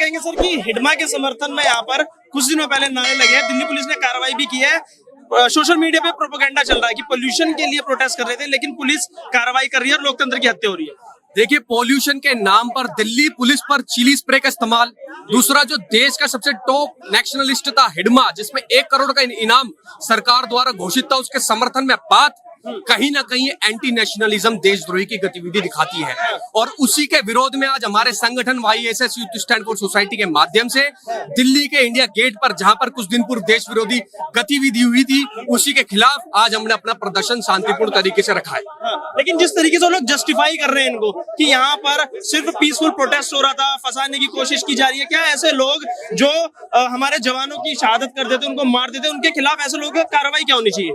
कहेंगे सर कि हिडमा के समर्थन में यहाँ पर कुछ दिनों पहले नारे लगे हैं, दिल्ली पुलिस ने कार्रवाई भी की है। सोशल मीडिया पे प्रोपेगेंडा चल रहा है कि पोल्यूशन के लिए प्रोटेस्ट कर रहे थे, लेकिन पुलिस कार्रवाई कर रही है और लोकतंत्र की हत्या हो रही है। देखिए, पॉल्यूशन के नाम पर दिल्ली पुलिस पर चिली स्प्रे का इस्तेमाल, दूसरा जो देश का सबसे टॉप नेशनलिस्ट था हिडमा, जिसमें 1 करोड़ का इनाम सरकार द्वारा घोषित था, उसके समर्थन में बात कहीं ना कहीं एंटी नेशनलिज्म, देशद्रोही की गतिविधि दिखाती है। और उसी के विरोध में आज हमारे संगठन YSS youth stand for society के माध्यम से दिल्ली के इंडिया गेट पर, जहां पर कुछ दिन पूर्व देश विरोधी गतिविधि हुई थी, उसी के खिलाफ आज हमने अपना प्रदर्शन शांतिपूर्ण तरीके से रखा है। लेकिन जिस तरीके से वो लोग जस्टिफाई कर रहे हैं इनको कि यहाँ पर सिर्फ पीसफुल प्रोटेस्ट हो रहा था, फंसाने की कोशिश की जा रही है, क्या ऐसे लोग जो हमारे जवानों की शहादत कर देते, उनको मार देते, उनके खिलाफ ऐसे लोगों की कार्रवाई क्या होनी चाहिए?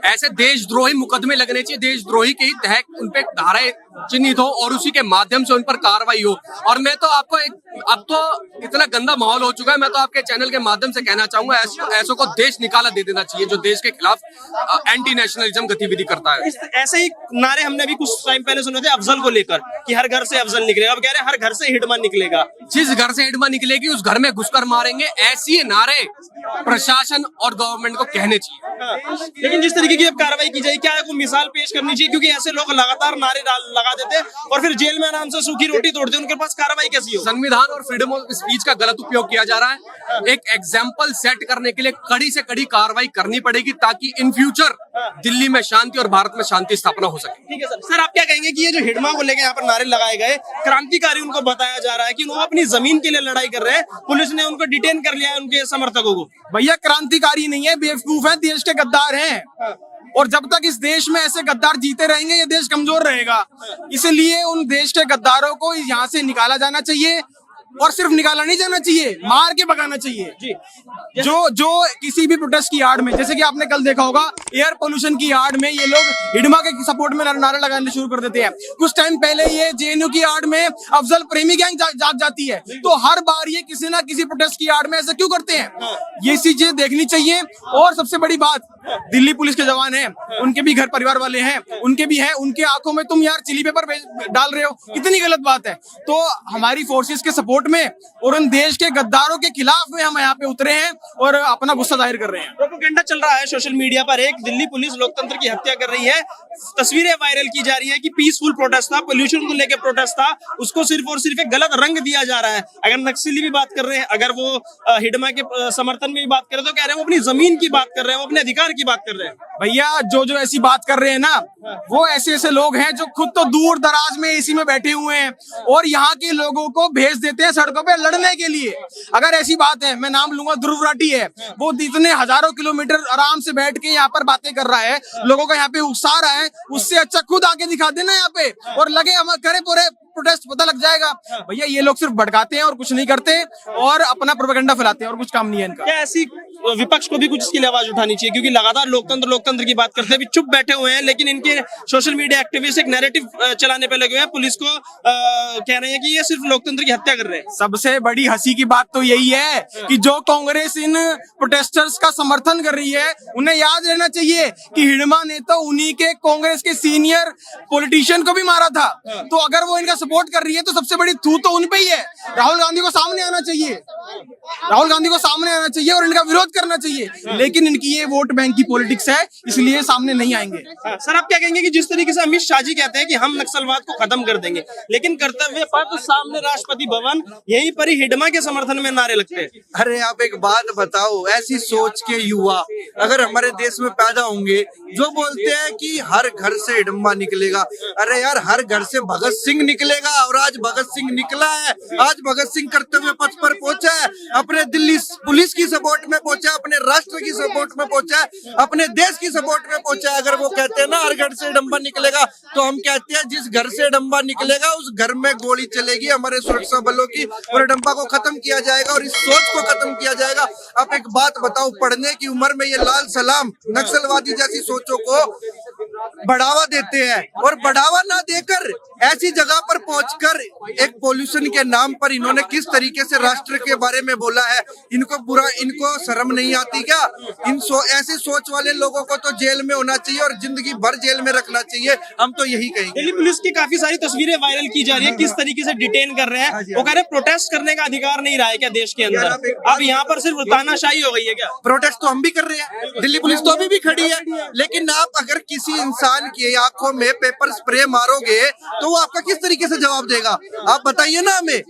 ऐसे देशद्रोही मुकदमे लगने चाहिए, देशद्रोही के ही तहत उन पे धाराएं चिन्हित हो और उसी के माध्यम से उन पर कार्रवाई हो। और मैं तो आपको अब तो इतना गंदा माहौल हो चुका है, मैं तो आपके चैनल के माध्यम से कहना चाहूंगा, ऐसों को देश निकाला दे देना चाहिए जो देश के खिलाफ एंटी नेशनलिज्म गतिविधि करता है। ऐसे ही नारे हमने भी कुछ टाइम पहले सुने थे अफजल को लेकर कि हर घर से अफजल निकलेगा, अब कह रहे हैं हर घर से हिडमा निकलेगा। जिस घर से हिडमा निकलेगी उस घर में घुसकर मारेंगे, ऐसी नारे प्रशासन और गवर्नमेंट को कहने चाहिए। लेकिन जिस तरीके की अब कार्रवाई की जाए, क्या कोई मिसाल पेश करनी चाहिए? क्योंकि ऐसे लोग लगातार नारे लगा देते और फिर जेल में आराम से सूखी रोटी तोड़ते, उनके पास कार्रवाई कैसी हो? संविधान और फ्रीडम ऑफ स्पीच का गलत उपयोग किया जा रहा है। एक एग्जाम्पल सेट करने के लिए कड़ी से कड़ी कार्रवाई करनी पड़ेगी, ताकि इन फ्यूचर दिल्ली में शांति और भारत में शांति स्थापना हो सके। ठीक है सर। सर, आप क्या कहेंगे कि ये जो हिडमा को लेकर यहाँ पर नारे लगाए गए, क्रांतिकारी उनको बताया जा रहा है कि वो अपनी जमीन के लिए लड़ाई कर रहे हैं, पुलिस ने उनको डिटेन कर लिया है, उनके समर्थकों को? भैया, क्रांतिकारी नहीं है, बेवकूफ है, देश के गद्दार हैं। और जब तक इस देश में ऐसे गद्दार जीते रहेंगे, ये देश कमजोर रहेगा। इसलिए उन देश के गद्दारों को यहाँ से निकाला जाना चाहिए, और सिर्फ निकाला नहीं जाना चाहिए, मार के भगाना चाहिए जी। जो किसी भी प्रोटेस्ट की आड़ में, जैसे कि आपने कल देखा होगा, एयर पोल्यूशन की आड़ में ये लोग हिडमा के सपोर्ट में नारे लगाने शुरू कर देते हैं। कुछ टाइम पहले ये JNU की आड़ में अफजल प्रेमी गैंग जाग जाती है, तो हर बार ये किसी ना किसी प्रोटेस्ट की आड़ में ऐसा क्यों करते हैं? ये चीजें देखनी चाहिए। और सबसे बड़ी बात, दिल्ली पुलिस के जवान हैं, उनके भी घर परिवार वाले हैं, उनके भी हैं, उनके आंखों में तुम यार चिली पेपर डाल रहे हो, कितनी गलत बात है। तो हमारी फोर्सेस के सपोर्ट में और उन देश के गद्दारों के खिलाफ में हम यहाँ पे उतरे हैं और अपना गुस्सा जाहिर कर रहे हैं। प्रोपेगेंडा चल रहा है सोशल मीडिया पर, एक दिल्ली पुलिस लोकतंत्र की हत्या कर रही है, तस्वीरें वायरल की जा रही है कि पीसफुल प्रोटेस्ट था, पोल्यूशन को लेकर प्रोटेस्ट था, उसको सिर्फ और सिर्फ एक गलत रंग दिया जा रहा है। अगर नक्सली भी बात कर रहे हैं, अगर वो हिडमा के समर्थन में भी बात कर रहे हैं, तो कह रहे हैं वो अपनी जमीन की बात कर रहे हैं, वो अपने अधिकार की बात कर रहे हैं। भैया, जो ऐसी बात कर रहे हैं ना, वो ऐसे लोग हैं जो खुद तो दूर दराज में एसी में बैठे हुए हैं और यहाँ के लोगों को भेज देते हैं सड़कों पे लड़ने के लिए। अगर ऐसी बात है, मैं नाम लूंगा, ध्रुव राठी है, वो इतने हजारों किलोमीटर आराम से बैठ के यहाँ पर बातें कर रहा है, लोगों को यहाँ पे उकसा रहा है, उससे अच्छा खुद आके दिखा देना यहाँ पे और लगे हम करे पूरे प्रोटेस्ट, पता लग जाएगा। भैया, ये लोग सिर्फ भड़काते हैं और कुछ नहीं करते और अपना प्रोपेगेंडा फैलाते हैं और कुछ काम नहीं है इनका। क्या ऐसी विपक्ष को भी कुछ इसकी आवाज उठानी चाहिए? क्योंकि लगातार लोकतंत्र की बात करते हैं, अभी चुप बैठे हुए हैं, लेकिन इनके सोशल मीडिया एक्टिविस्ट एक नैरेटिव चलाने पे लगे हुए हैं, पुलिस को कह रहे हैं कि ये सिर्फ लोकतंत्र की हत्या कर रहे हैं। सबसे बड़ी हंसी की बात तो यही है कि जो कांग्रेस इन प्रोटेस्टर्स का समर्थन कर रही है, उन्हें याद रहना चाहिए कि हिडमा ने तो उन्हीं के कांग्रेस के सीनियर पॉलिटिशियन को भी मारा था। तो अगर वो इनका सपोर्ट कर रही है तो सबसे बड़ी थू तो उन पे ही है। राहुल गांधी को सामने आना चाहिए, राहुल गांधी को सामने आना चाहिए और इनका विरोध करना चाहिए, लेकिन इनकी ये वोट बैंक की पॉलिटिक्स है, इसलिए सामने नहीं आएंगे। सर, आप क्या कहेंगे कि जिस तरीके से अमित शाह जी कहते हैं कि हम नक्सलवाद को खत्म कर देंगे, लेकिन कर्तव्य पथ सामने राष्ट्रपति भवन, यहीं पर ही हिडमा के समर्थन में नारे लगते हैं? अरे आप एक बात बताओ, ऐसी सोच के युवा अगर हमारे देश में पैदा होंगे जो बोलते हैं कि हर घर से हिडमा निकलेगा, अरे यार हर घर से भगत सिंह निकलेगा, और आज भगत सिंह निकला है। आज भगत सिंह कर्तव्य पथ पर पहुंचा है, अपने दिल्ली पुलिस की सपोर्ट में पहुंचा, अपने राष्ट्र की सपोर्ट में पहुंचा, अपने देश की सपोर्ट में पहुंचा। अगर वो कहते हैं ना हर घर से हिडमा निकलेगा, तो हम कहते हैं जिस घर से हिडमा निकलेगा उस घर में गोली चलेगी हमारे सुरक्षा बलों की, और हिडमा को खत्म किया जाएगा और इस सोच को खत्म किया जाएगा। आप एक बात बताओ, पढ़ने की उम्र में ये लाल सलाम नक्सलवादी जैसी सोचों को बढ़ावा देते हैं, और बढ़ावा ना देकर ऐसी जगह पर पहुंचकर एक पॉल्यूशन के नाम पर इन्होंने किस तरीके से राष्ट्र के बारे में बोला है। इनको शर्म नहीं आती क्या? ऐसी सोच वाले लोगों को तो जेल में होना चाहिए और जिंदगी भर जेल में रखना चाहिए। हम तो यही कहेंगे। दिल्ली पुलिस की काफी सारी तस्वीरें वायरल की जा रही है, किस तरीके से डिटेन कर रहे हैं। वो कह रहे हैं प्रोटेस्ट करने का अधिकार नहीं रहा है क्या देश के अंदर, अब यहाँ पर सिर्फ तानाशाही हो गई है क्या? प्रोटेस्ट तो हम भी कर रहे हैं, दिल्ली पुलिस तो अभी भी खड़ी है, लेकिन आप अगर किसी इंसान की आंखों में पेपर स्प्रे मारोगे तो वो आपका किस तरीके से जवाब देगा? आप बताइए ना हमें।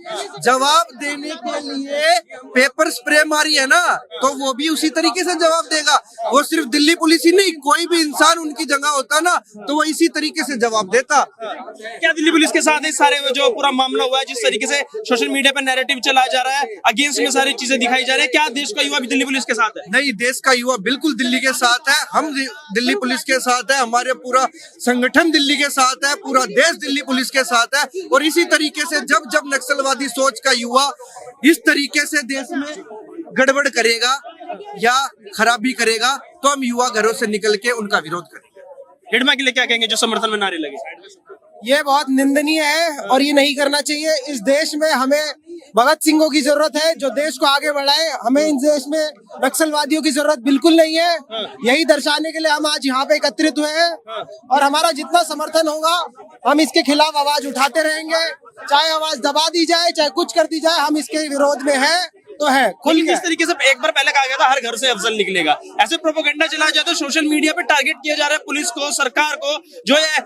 जवाब देने के लिए पेपर स्प्रे मारी है ना, तो वो भी उसी तरीके से जवाब देगा। वो सिर्फ दिल्ली पुलिस ही नहीं, कोई भी इंसान उनकी जगह होता ना तो वो इसी तरीके से जवाब देता। क्या दिल्ली पुलिस के साथ इस सारे जो पूरा मामला हुआ है, जिस तरीके से सोशल मीडिया पर नैरेटिव चलाया जा रहा है, अगेंस्ट में सारी चीजें दिखाई जा रही है, क्या देश का युवा भी दिल्ली पुलिस के साथ है? नहीं, देश का युवा बिल्कुल दिल्ली के साथ है, हम दिल्ली पुलिस के साथ है, हमारे पूरा संगठन दिल्ली के साथ है, पूरा देश दिल्ली पुलिस के साथ है। और इसी तरीके से जब जब नक्सलवादी सोच का युवा इस तरीके से देश में गड़बड़ करेगा या खराबी करेगा तो हम युवा घरों से निकल के उनका विरोध करेंगे। हिडमा के लिए क्या कहेंगे जो समर्थन में नारे लगे? ये बहुत निंदनीय है और ये नहीं करना चाहिए। इस देश में हमें भगत सिंहों की जरूरत है जो देश को आगे बढ़ाए। हमें इस देश में नक्सलवादियों की जरूरत बिल्कुल नहीं है। यही दर्शाने के लिए हम आज यहाँ पे एकत्रित हुए हैं और हमारा जितना समर्थन होगा हम इसके खिलाफ आवाज उठाते रहेंगे। चाहे आवाज दबा दी जाए, चाहे कुछ कर दी जाए, हम इसके विरोध में हैं तो है। खुल जिस तरीके से एक बार पहले कहा गया था हर घर से अफजल निकलेगा, ऐसे प्रोपेगेंडा चलाया जाए तो सोशल मीडिया पे टारगेट किया जा रहा है पुलिस को, सरकार को, जो ये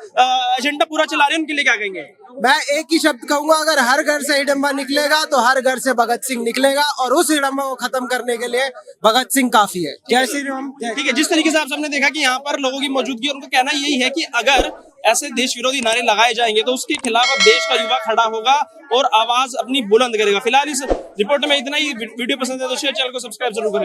एजेंडा पूरा चला रहे हैं उनके लिए क्या कहेंगे? मैं एक ही शब्द कहूंगा, अगर हर घर से हिडम्बा निकलेगा तो हर घर से भगत सिंह निकलेगा और उस हिडम्बा को खत्म करने के लिए भगत सिंह काफी है। जय श्री राम। ठीक है, जिस तरीके से आप सबने देखा कि यहाँ पर लोगों की मौजूदगी, उनका कहना यही है कि अगर ऐसे देश विरोधी नारे लगाए जाएंगे तो उसके खिलाफ अब देश का युवा खड़ा होगा और आवाज अपनी बुलंद करेगा। फिलहाल इस रिपोर्ट में इतना ही। वीडियो पसंद है तो शेयर, चैनल को सब्सक्राइब जरूर करें।